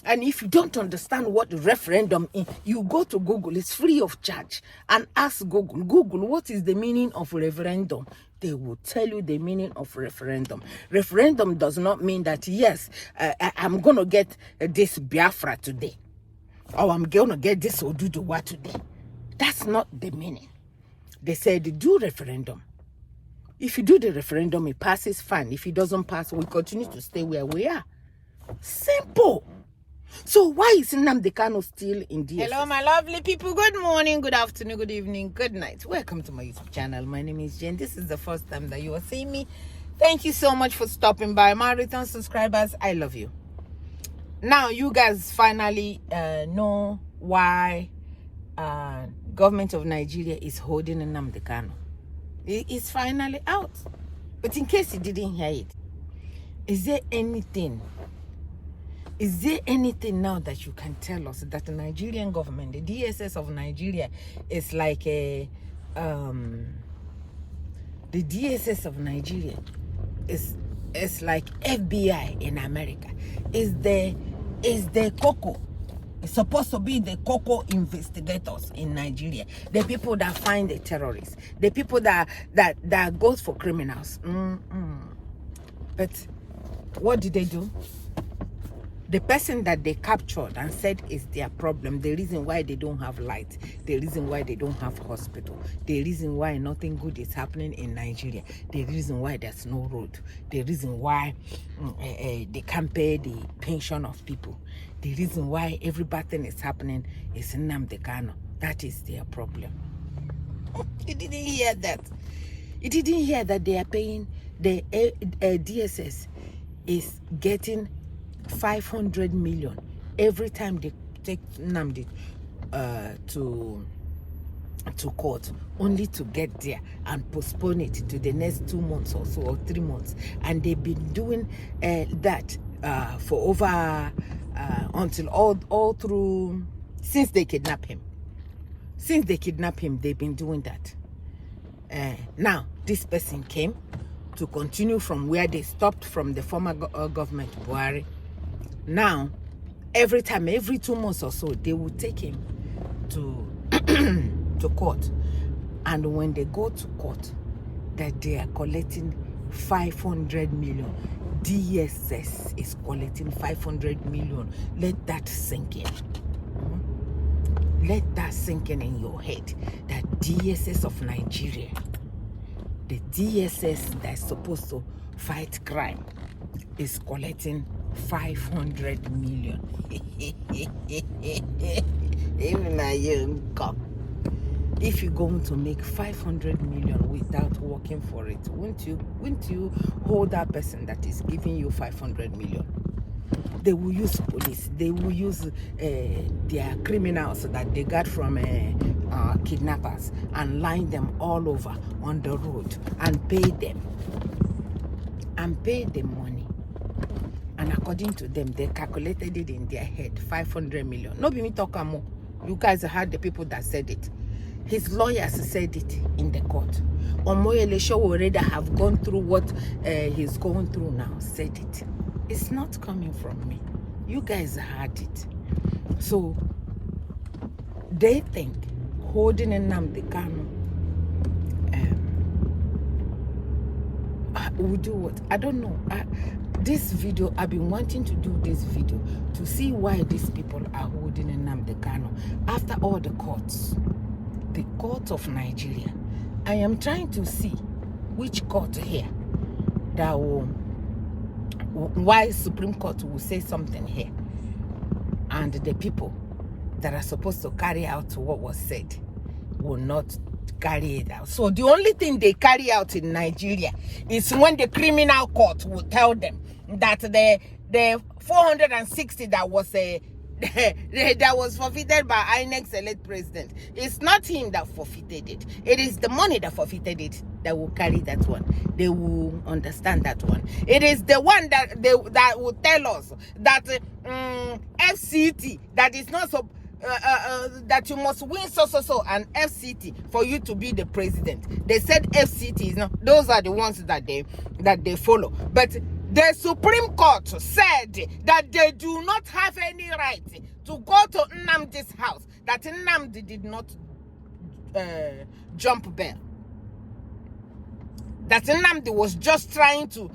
And if you don't understand what the referendum is, you go to Google. It's free of charge. And ask Google, what is the meaning of referendum? They will tell you the meaning of referendum. Referendum does not mean that, yes, I'm going to get this Biafra today. Or I'm going to get this Oduduwa today. That's not the meaning. They said, do referendum. If you do the referendum, it passes, fine. If it doesn't pass, we continue to stay where we are. Simple. So why is Nnamdi Kanu still in DSS? Hello, my lovely people. Good morning, good afternoon, good evening, good night. Welcome to my YouTube channel. My name is Jen. This is the first time that you are seeing me. Thank you so much for stopping by. My return subscribers, I love you. Now, you guys finally know why government of Nigeria is holding Nnamdi Kanu. It is finally out. But in case you didn't hear it, is there anything now that you can tell us that the Nigerian government, the DSS of Nigeria, is like the DSS of Nigeria is like FBI in America? Is the Coco? It's supposed to be the Coco investigators in Nigeria, the people that find the terrorists, the people that goes for criminals. But what did they do? The person that they captured and said is their problem, the reason why they don't have light, the reason why they don't have hospital, the reason why nothing good is happening in Nigeria, the reason why there's no road, the reason why they can't pay the pension of people, the reason why every bad thing is happening is Nnamdi Kanu. That is their problem. You didn't hear that. You didn't hear that they are paying, the DSS is getting 500 million every time they take Nnamdi to court, only to get there and postpone it to the next 2 months or so, or 3 months. And they've been doing that for over until all through, since they kidnapped him. Since they kidnapped him, they've been doing that. Now this person came to continue from where they stopped from the former government, Buhari. Now, every time, every 2 months or so, they will take him to to court. And when they go to court, that they are collecting 500 million. DSS is collecting 500 million. Let that sink in. Let that sink in your head. That DSS of Nigeria, the DSS that's supposed to fight crime, is collecting 500 million. Even a young cop. If you're going to make 500 million without working for it, wouldn't you hold that person that is giving you 500 million? They will use police. They will use their criminals that they got from kidnappers and line them all over on the road and pay them. And pay them money. And according to them, they calculated it in their head, 500 million. No be me talk more. You guys heard the people that said it. His lawyers said it in the court. Omoyele Show already have gone through what he's going through now, said it. It's not coming from me. You guys heard it. So, they think holding Nnamdi Kanu will do what? I don't know. This video, I've been wanting to do this video to see why these people are holding Nnamdi Kanu after all the courts. The court of Nigeria. I am trying to see which court here that will, why Supreme Court will say something here, and the people that are supposed to carry out what was said will not carry it out. So the only thing they carry out in Nigeria is when the criminal court will tell them that the 460 that was that was forfeited by INEC select president, it's not him that forfeited it. It is the money that forfeited it that will carry that one. They will understand that one. It is the one that that will tell us that FCT that is not so that you must win so and FCT for you to be the president. They said FCT is not. Those are the ones that they follow. But The Supreme Court said that they do not have any right to go to Nnamdi's house, that Nnamdi did not jump bail. That Nnamdi was just trying to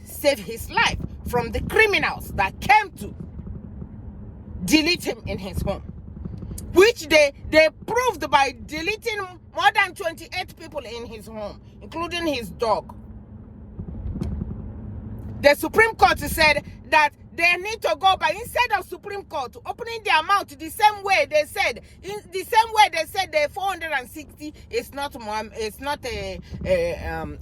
save his life from the criminals that came to delete him in his home, which they proved by deleting more than 28 people in his home, including his dog. The Supreme Court said that they need to go, but instead of Supreme Court opening their mouth the same way they said, the 460 is not a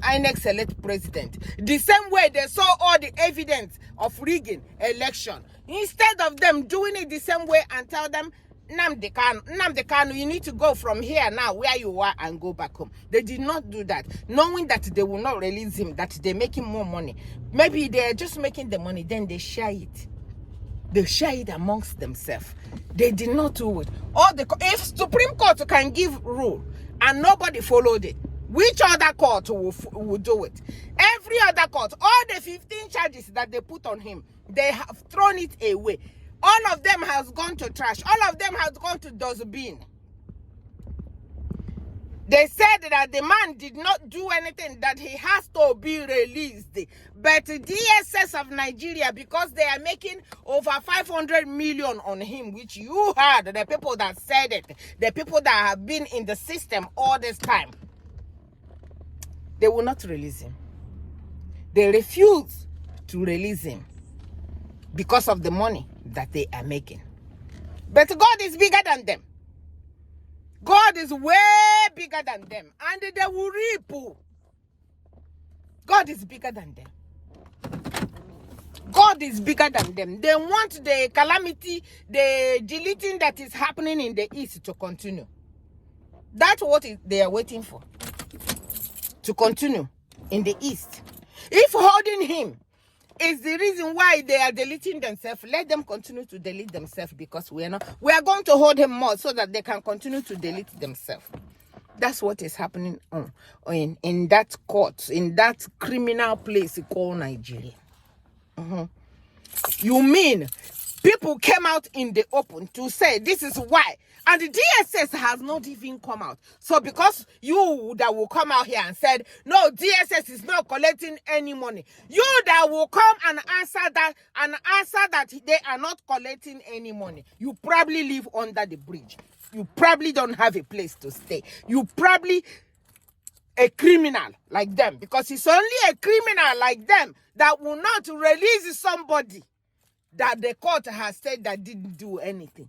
INEC select president. The same way they saw all the evidence of rigging election. Instead of them doing it the same way and tell them, Nnamdi Kanu, you need to go from here now where you are and go back home. They did not do that, knowing that they will not release him, that they're making more money. Maybe they're just making the money, then they share it. They share it amongst themselves. They did not do it. If Supreme Court can give rule and nobody followed it, which other court will do it? Every other court, all the 15 charges that they put on him, they have thrown it away. All of them has gone to trash. All of them has gone to dustbin. They said that the man did not do anything, that he has to be released. But the DSS of Nigeria, because they are making over 500 million on him, which you heard, the people that said it, the people that have been in the system all this time, they will not release him. They refuse to release him because of the money that they are making. But God is bigger than them. God is way bigger than them. And they will reap. God is bigger than them. God is bigger than them. They want the calamity, the deleting that is happening in the East to continue. That's what they are waiting for. To continue in the East. If holding him is the reason why they are deleting themselves, let them continue to delete themselves, because we are going to hold him more so that they can continue to delete themselves. That's what is happening in that court, in that criminal place called Nigeria. You mean people came out in the open to say this is why, and the DSS has not even come out. So because you that will come out here and said, no, DSS is not collecting any money, you that will come and answer that they are not collecting any money, you probably live under the bridge. You probably don't have a place to stay. You probably a criminal like them, because it's only a criminal like them that will not release somebody that the court has said that didn't do anything.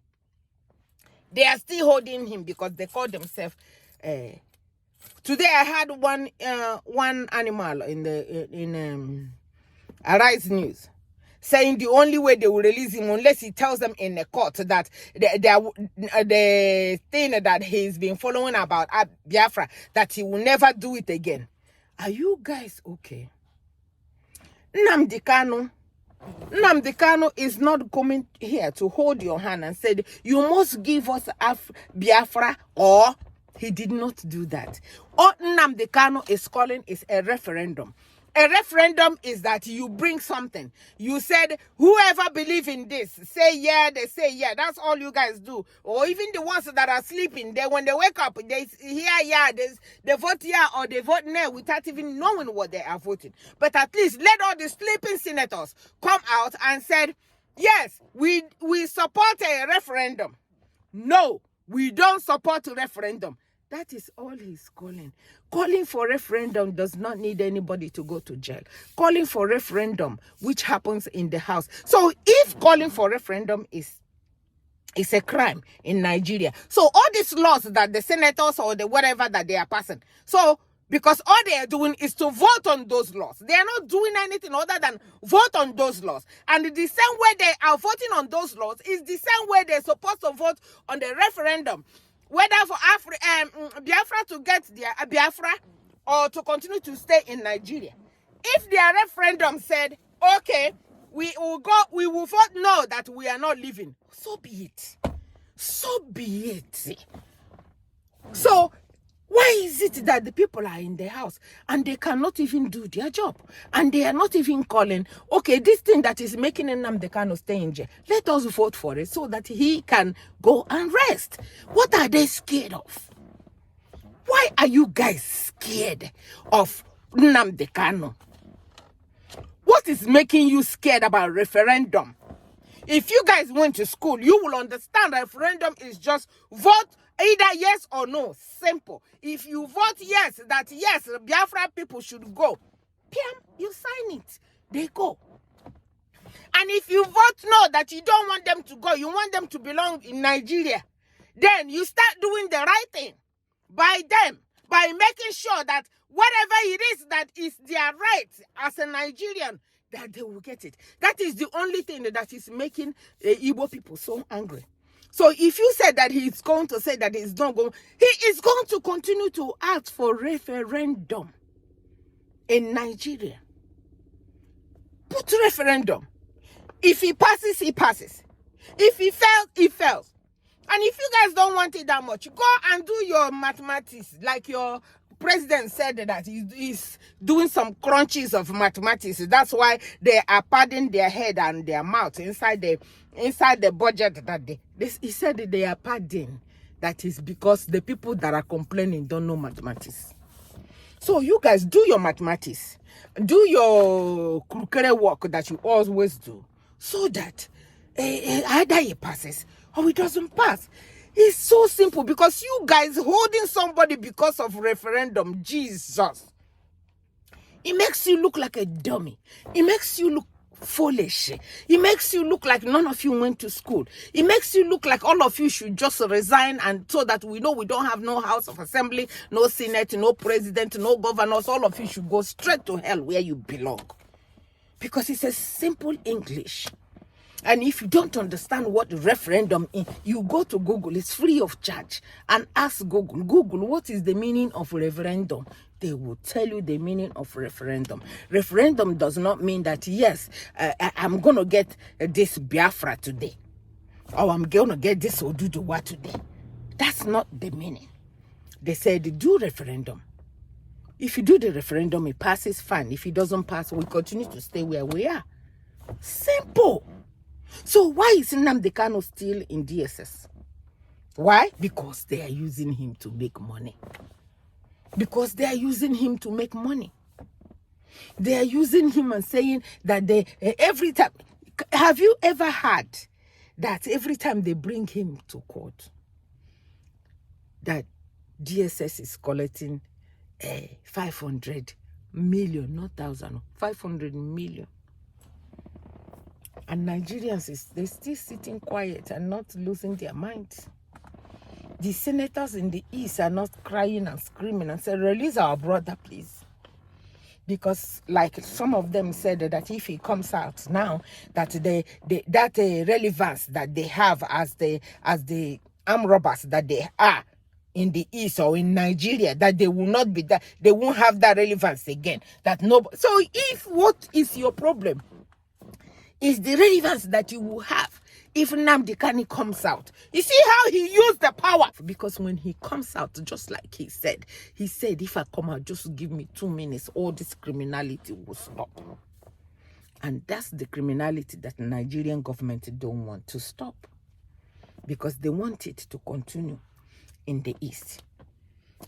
They are still holding him because they call themselves. Today I had one animal in Arise News saying the only way they will release him unless he tells them in the court that the thing that he's been following about Biafra, that he will never do it again. Are you guys okay? Nnamdi Kanu is not coming here to hold your hand and said, you must give us Biafra, or he did not do that. All Nnamdi Kanu is calling is a referendum. A referendum is that you bring something. You said, whoever believe in this, say yeah, they say yeah. That's all you guys do. Or even the ones that are sleeping, when they wake up, they hear yeah, they vote yeah or they vote no without even knowing what they are voting. But at least let all the sleeping senators come out and said, yes, we support a referendum. No, we don't support a referendum. That is all he's calling. Calling for referendum does not need anybody to go to jail. Calling for referendum, which happens in the house. So if calling for referendum is a crime in Nigeria, so all these laws that the senators or the whatever that they are passing, so because all they are doing is to vote on those laws. They are not doing anything other than vote on those laws. And the same way they are voting on those laws is the same way they're supposed to vote on the referendum. Whether for Biafra to get their Biafra or to continue to stay in Nigeria. If their referendum said, okay, we will vote no, that we are not leaving, so be it. So be it. So Why is it that the people are in the house and they cannot even do their job? And they are not even calling, okay, this thing that is making Nnamdi Kanu stay in jail, let us vote for it so that he can go and rest. What are they scared of? Why are you guys scared of Nnamdi Kanu? What is making you scared about referendum? If you guys went to school, you will understand that referendum is just vote either yes or no. Simple. If you vote yes, that yes, Biafra people should go, Piam, you sign it. They go. And if you vote no, that you don't want them to go, you want them to belong in Nigeria, then you start doing the right thing by them, by making sure that whatever it is that is their right as a Nigerian, that they will get it. That is the only thing that is making Igbo people so angry. So if you said that he's going to say that he's not going, he is going to continue to ask for referendum in Nigeria. Put referendum. If he passes, he passes. If he fails, he fails. And if you guys don't want it that much, go and do your mathematics. Like your president said that he's doing some crunches of mathematics. That's why they are padding their head and their mouth inside the budget that he said that they are padding. That is because the people that are complaining don't know mathematics. So you guys do your mathematics. Do your crooked work that you always do. So that either he passes or it doesn't pass. It's so simple, because you guys holding somebody because of referendum, Jesus. It makes you look like a dummy. It makes you look foolish. It makes you look like none of you went to school. It makes you look like all of you should just resign, and so that we know we don't have no House of Assembly, no Senate, no president, no governors. All of you should go straight to hell where you belong. Because it's a simple English. And if you don't understand what referendum is, you go to Google. It's free of charge. And ask Google, what is the meaning of referendum? They will tell you the meaning of referendum. Referendum does not mean that, yes, I'm going to get this Biafra today. Or I'm going to get this Oduduwa today. That's not the meaning. They said, do referendum. If you do the referendum, it passes, fine. If it doesn't pass, we continue to stay where we are. Simple. So why is Nnamdi Kanu still in DSS? Why? Because they are using him to make money. Because they are using him to make money. They are using him and saying that they every time. Have you ever heard that every time they bring him to court, that DSS is collecting 500 million, not thousand, 500 million? And Nigerians, they're still sitting quiet and not losing their minds. The senators in the East are not crying and screaming and saying, release our brother, please. Because like some of them said that if he comes out now, that that relevance that they have as the armed robbers that they are in the East or in Nigeria, that they will not be that, they won't have that relevance again. That nobody. So if what is your problem is the relevance that you will have if Nnamdi Kanu comes out. You see how he used the power? Because when he comes out, just like he said, if I come out, just give me 2 minutes, all this criminality will stop. And that's the criminality that the Nigerian government don't want to stop. Because they want it to continue in the East.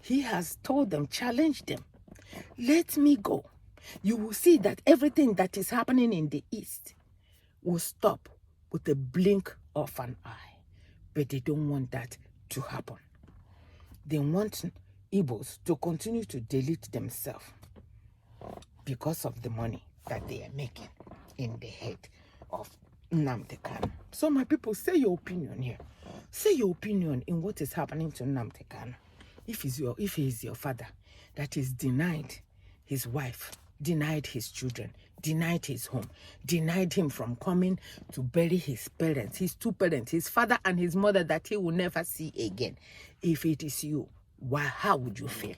He has told them, challenge them. Let me go. You will see that everything that is happening in the East will stop with a blink of an eye. But they don't want that to happen. They want Igbos to continue to delete themselves because of the money that they are making in the head of Nnamdi Kanu. So my people, say your opinion here. Say your opinion in what is happening to Nnamdi Kanu. If he is your father that is denied his wife, denied his children, denied his home, denied him from coming to bury his parents, his two parents, his father and his mother that he will never see again. If it is you, how would you feel?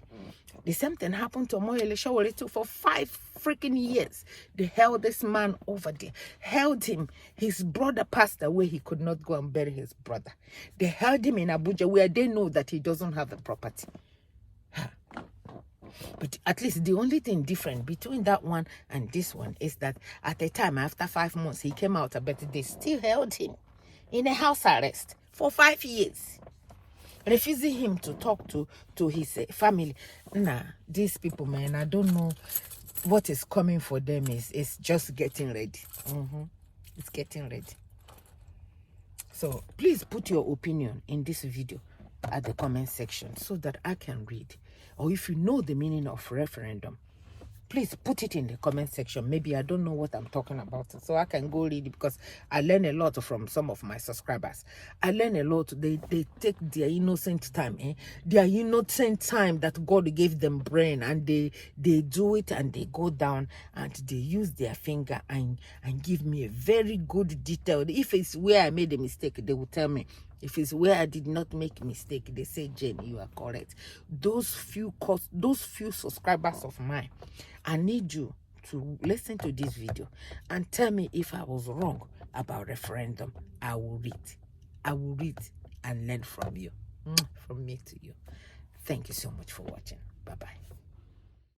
The same thing happened to Moyele Sowore for 5 freaking years. They held this man over there, held him. His brother passed away. He could not go and bury his brother. They held him in Abuja where they know that he doesn't have a property. But at least the only thing different between that one and this one is that at the time, after 5 months, he came out, but they still held him in a house arrest for 5 years, refusing him to talk to his family. Nah, these people, man, I don't know what is coming for them. Is just getting ready. It's getting ready. So please put your opinion in this video at the comment section so that I can read. Or if you know the meaning of referendum, please put it in the comment section. Maybe I don't know what I'm talking about, so I can go read it, because I learn a lot from some of my subscribers. I learn a lot. They take their innocent time, their innocent time that God gave them brain, and they do it, and they go down and they use their finger and give me a very good detail. If it's where I made a mistake, they will tell me. If it's where I did not make a mistake, they say, Jane, you are correct. Those few subscribers of mine, I need you to listen to this video and tell me if I was wrong about referendum. I will read. I will read and learn from you. From me to you. Thank you so much for watching. Bye-bye.